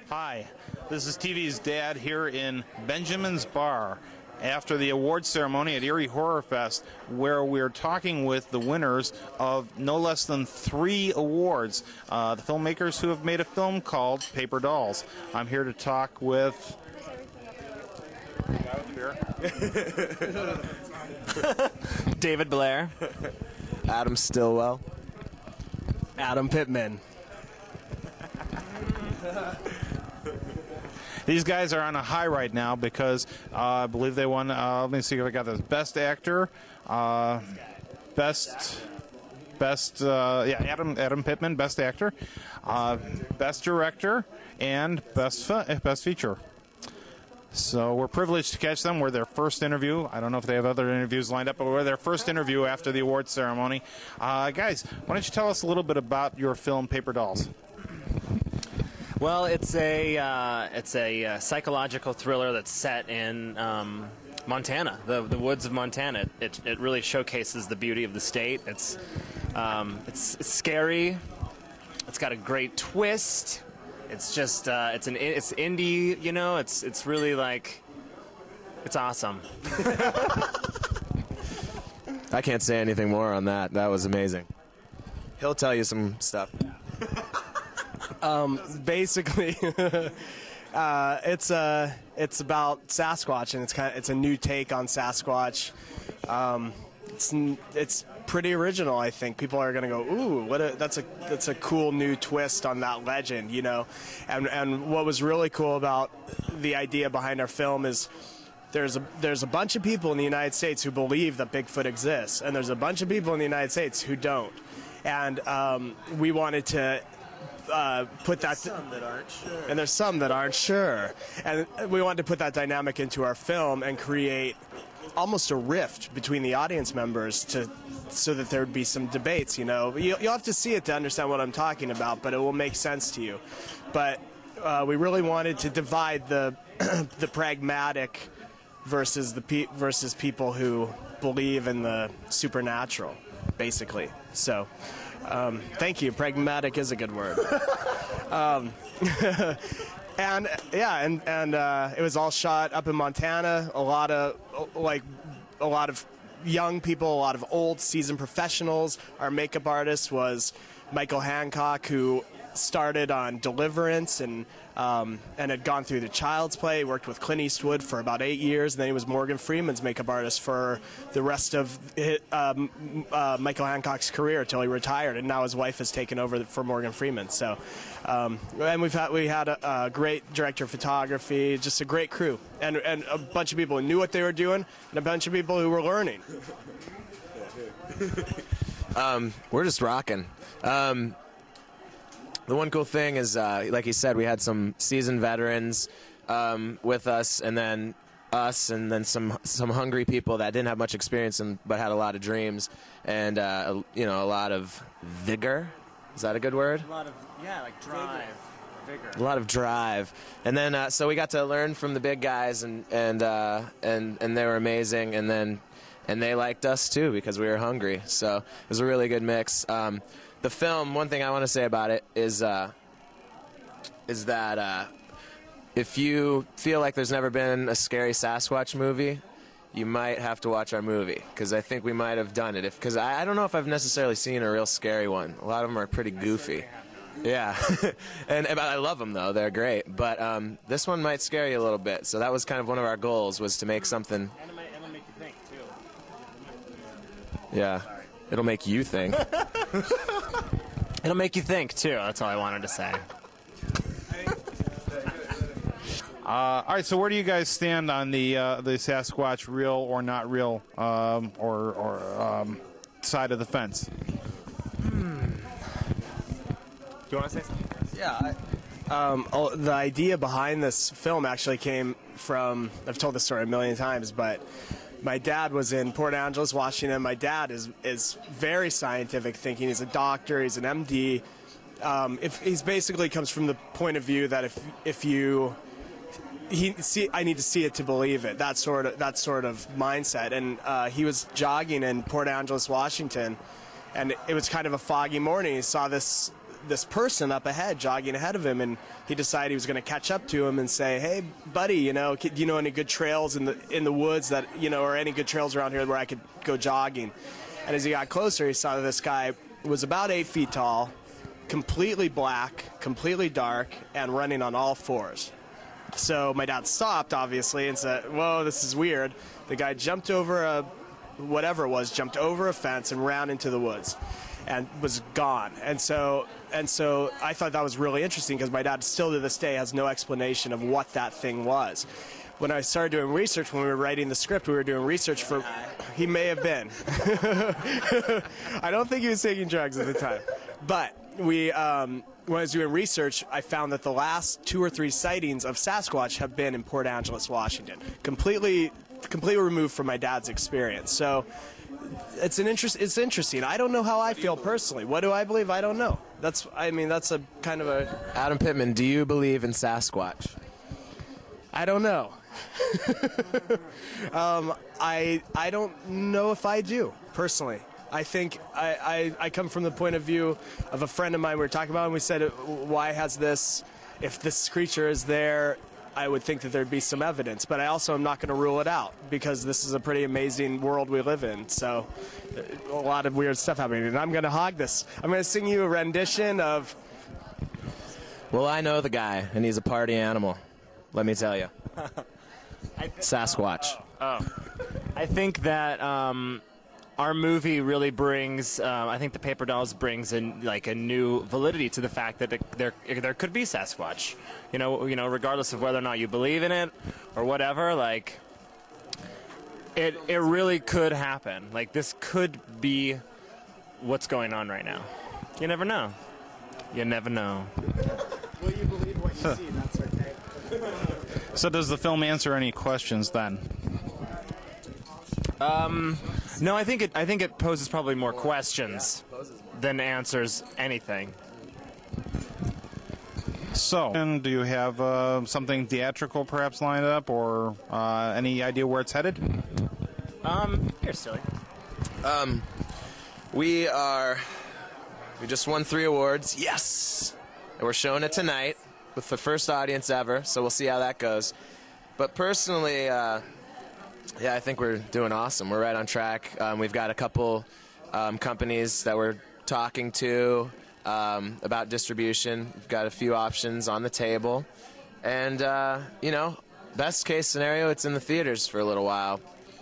Hi, this is TV's Dad here in Benjamin's Bar after the awards ceremony at Erie Horror Fest, where we're talking with the winners of no less than 3 awards, the filmmakers who have made a film called Paper Dolls. I'm here to talk with... David Blair. Adam Stillwell. Adam Pittman. These guys are on a high right now because I believe they won, let me see if I got this, Best Actor, Adam Pittman, Best Actor, Best Director, and Best Feature. So we're privileged to catch them. We're their first interview. I don't know if they have other interviews lined up, but we're their first interview after the awards ceremony. Guys, why don't you tell us a little bit about your film, Paper Dolls? Well, it's a psychological thriller that's set in Montana, the woods of Montana. It really showcases the beauty of the state. It's scary. It's got a great twist. It's just it's indie, you know. It's really like, it's awesome. I can't say anything more on that. That was amazing. He'll tell you some stuff. Basically, it's about Sasquatch, and it's a new take on Sasquatch. It's pretty original. I think people are gonna go, ooh, that's a cool new twist on that legend, you know. And what was really cool about the idea behind our film is there's a bunch of people in the United States who believe that Bigfoot exists, and there's a bunch of people in the United States who don't. And we wanted to put that, Some that aren't sure. and there's some that aren't sure, and we wanted to put that dynamic into our film and create almost a rift between the audience members so that there would be some debates. You know, you'll have to see it to understand what I'm talking about, but it will make sense to you. But we really wanted to divide the the pragmatic versus people who believe in the supernatural, basically. So. Thank you. Pragmatic is a good word. And yeah, and it was all shot up in Montana. A lot of young people, a lot of old seasoned professionals. Our makeup artist was Michael Hancock, who started on Deliverance and had gone through the Child's Play. He worked with Clint Eastwood for about 8 years, and then he was Morgan Freeman's makeup artist for the rest of Michael Hancock's career until he retired, and now his wife has taken over for Morgan Freeman. So, and we had a great director of photography, just a great crew, and a bunch of people who knew what they were doing, and a bunch of people who were learning. We're just rocking. The one cool thing is, like he said, we had some seasoned veterans with us, and then some hungry people that didn't have much experience but had a lot of dreams, and a lot of vigor. Is that a good word? A lot of, like drive, vigor. A lot of drive, and then so we got to learn from the big guys, and they were amazing, and they liked us too because we were hungry. So it was a really good mix. The film, one thing I want to say about it is that if you feel like there's never been a scary Sasquatch movie, you might have to watch our movie, because I think we might have done it. Because I don't know if I've necessarily seen a real scary one. A lot of them are pretty goofy. Yeah, and I love them though; they're great. But this one might scare you a little bit. So that was kind of one of our goals, was to make something. And it'll make you think too. Yeah. It'll make you think. It'll make you think too. That's all I wanted to say. All right, so where do you guys stand on the Sasquatch real or not real side of the fence? Do you want to say something? Yeah. The idea behind this film actually came from, I've told this story a million times, but my dad was in Port Angeles, Washington. My dad is very scientific thinking. He's a doctor. He's an MD. He's basically comes from the point of view that I need to see it to believe it. That sort of mindset. And he was jogging in Port Angeles, Washington, and it was kind of a foggy morning. He saw this this person up ahead, jogging ahead of him, and he decided he was going to catch up to him and say, "Hey, buddy, you know, do you know any good trails in the woods that, you know, or any good trails around here where I could go jogging?" And as he got closer, he saw that this guy was about 8 feet tall, completely black, completely dark, and running on all fours. So my dad stopped, obviously, and said, "Whoa, this is weird." The guy jumped over whatever it was, jumped over a fence and ran into the woods and was gone. And so I thought that was really interesting because my dad still to this day has no explanation of what that thing was. When I started doing research, when we were writing the script, we were doing research for... He may have been. I don't think he was taking drugs at the time. But when I was doing research, I found that the last 2 or 3 sightings of Sasquatch have been in Port Angeles, Washington. Completely removed from my dad's experience. So it's interesting. I don't know how I feel personally. What do I believe? I don't know. That's a kind of a... Adam Pittman, do you believe in Sasquatch? I don't know. I don't know if I do, personally. I think I come from the point of view of a friend of mine we were talking about, and we said, why has this, if this creature is there, I would think that there'd be some evidence. But I also am not going to rule it out, because this is a pretty amazing world we live in. So a lot of weird stuff happening. And I'm going to hog this. I'm going to sing you a rendition of... Well, I know the guy, and he's a party animal. Let me tell you. Sasquatch. I think that our movie really brings. I think the Paper Dolls brings in like a new validity to the fact that there could be Sasquatch. You know, regardless of whether or not you believe in it or whatever. Like, it really could happen. Like, this could be what's going on right now. You never know. You never know. Will you believe what you see? That's okay. So does the film answer any questions then? No, I think it poses probably more questions than answers anything. So, and do you have something theatrical perhaps lined up, or any idea where it's headed? Here, silly. We just won 3 awards. Yes! And we're showing it tonight with the first audience ever, so we'll see how that goes. But personally, yeah, I think we're doing awesome. We're right on track. We've got a couple companies that we're talking to about distribution. We've got a few options on the table. And, you know, best case scenario, it's in the theaters for a little while,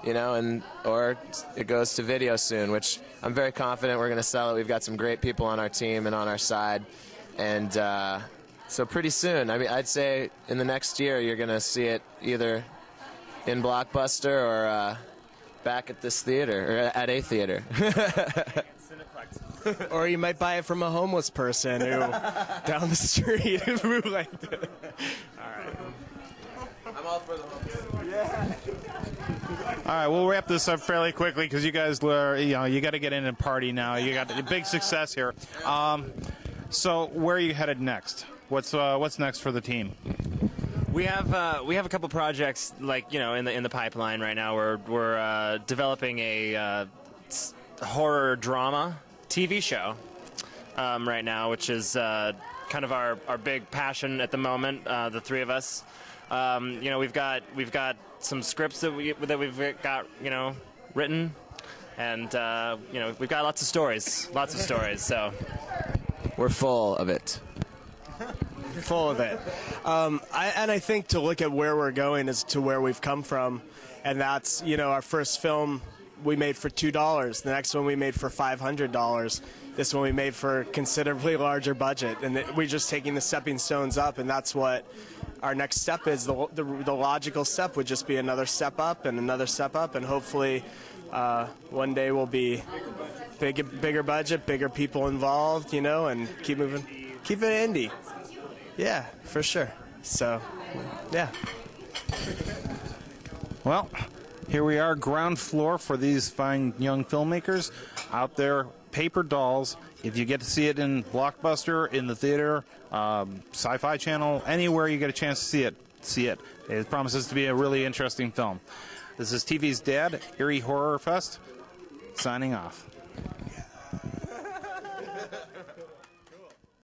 you know, or it goes to video soon, which I'm very confident we're going to sell it. We've got some great people on our team and on our side. And so pretty soon, I mean, I'd say in the next year, you're going to see it either in Blockbuster or back at this theater, or at a theater. Or you might buy it from a homeless person who down the street who liked it. All right. I'm all for the homeless. Yeah. All right, we'll wrap this up fairly quickly because you guys, you got to get in and party now. You got a big success here. So where are you headed next? What's next for the team? We have a couple projects in the pipeline right now. We're developing a horror drama TV show right now, which is kind of our big passion at the moment. The 3 of us. We've got some scripts that we've got written, and we've got lots of stories. So We're full of it. Full of it. I think to look at where we're going is to where we've come from, and that's, our first film we made for $2. The next one we made for $500. This one we made for considerably larger budget, and we're just taking the stepping stones up, and that's what our next step is. The logical step would just be another step up and another step up, and hopefully one day we'll be bigger budget, bigger people involved, and keep moving. Keep it indie. Yeah, for sure. So, yeah. Well, here we are, ground floor for these fine young filmmakers out there. Paper Dolls. If you get to see it in Blockbuster, in the theater, Sci-Fi Channel, anywhere you get a chance to see it. It promises to be a really interesting film. This is TV's Dad, Erie Horror Fest, signing off.